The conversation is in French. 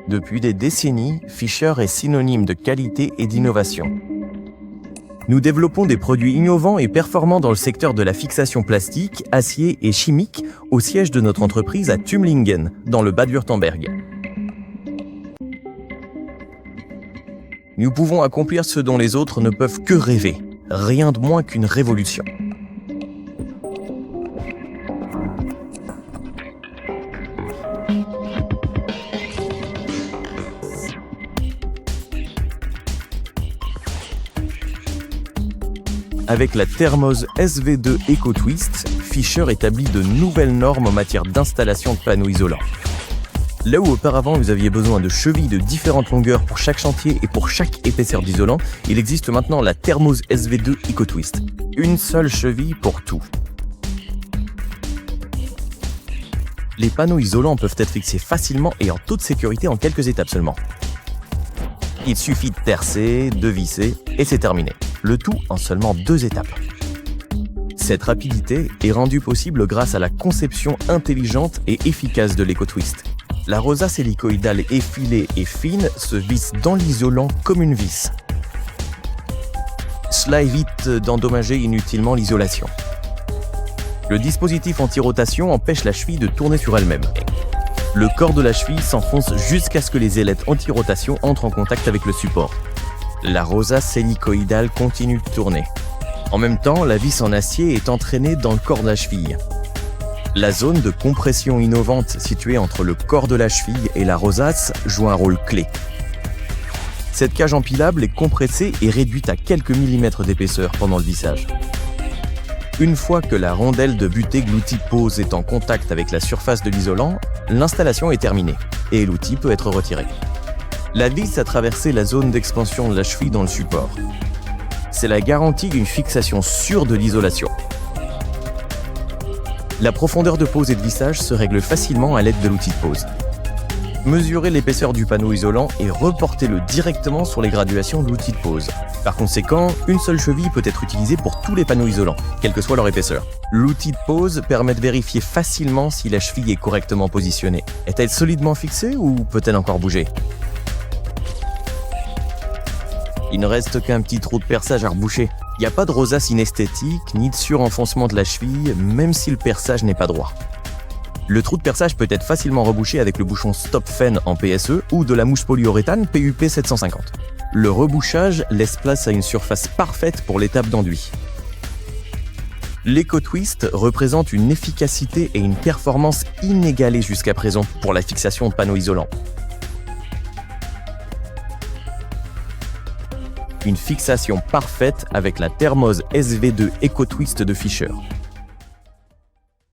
Depuis des décennies, Fischer est synonyme de qualité et d'innovation. Nous développons des produits innovants et performants dans le secteur de la fixation plastique, acier et chimique au siège de notre entreprise à Tumlingen, dans le Bade-Wurtemberg. Nous pouvons accomplir ce dont les autres ne peuvent que rêver, rien de moins qu'une révolution. Avec la Thermos SV2 EcoTwist, Fischer établit de nouvelles normes en matière d'installation de panneaux isolants. Là où auparavant vous aviez besoin de chevilles de différentes longueurs pour chaque chantier et pour chaque épaisseur d'isolant, il existe maintenant la Thermos SV2 EcoTwist. Une seule cheville pour tout. Les panneaux isolants peuvent être fixés facilement et en toute sécurité en quelques étapes seulement. Il suffit de tercer, de visser et c'est terminé. Le tout en seulement 2 étapes. Cette rapidité est rendue possible grâce à la conception intelligente et efficace de l'EcoTwist. La rosace hélicoïdale effilée et fine se visse dans l'isolant comme une vis. Cela évite d'endommager inutilement l'isolation. Le dispositif anti-rotation empêche la cheville de tourner sur elle-même. Le corps de la cheville s'enfonce jusqu'à ce que les ailettes anti-rotation entrent en contact avec le support. La rosace hélicoïdale continue de tourner. En même temps, la vis en acier est entraînée dans le corps de la cheville. La zone de compression innovante située entre le corps de la cheville et la rosace joue un rôle clé. Cette cage empilable est compressée et réduite à quelques millimètres d'épaisseur pendant le vissage. Une fois que la rondelle de butée que l'outil pose est en contact avec la surface de l'isolant, l'installation est terminée et l'outil peut être retiré. La vis a traversé la zone d'expansion de la cheville dans le support. C'est la garantie d'une fixation sûre de l'isolation. La profondeur de pose et de vissage se règle facilement à l'aide de l'outil de pose. Mesurez l'épaisseur du panneau isolant et reportez-le directement sur les graduations de l'outil de pose. Par conséquent, une seule cheville peut être utilisée pour tous les panneaux isolants, quelle que soit leur épaisseur. L'outil de pose permet de vérifier facilement si la cheville est correctement positionnée. Est-elle solidement fixée ou peut-elle encore bouger ? Il ne reste qu'un petit trou de perçage à reboucher. Il n'y a pas de rosace inesthétique, ni de surenfoncement de la cheville, même si le perçage n'est pas droit. Le trou de perçage peut être facilement rebouché avec le bouchon Stop Fen en PSE ou de la mouche polyuréthane PUP 750. Le rebouchage laisse place à une surface parfaite pour l'étape d'enduit. L'EcoTwist représente une efficacité et une performance inégalées jusqu'à présent pour la fixation de panneaux isolants. Une fixation parfaite avec la Thermos SV2 EcoTwist de Fischer.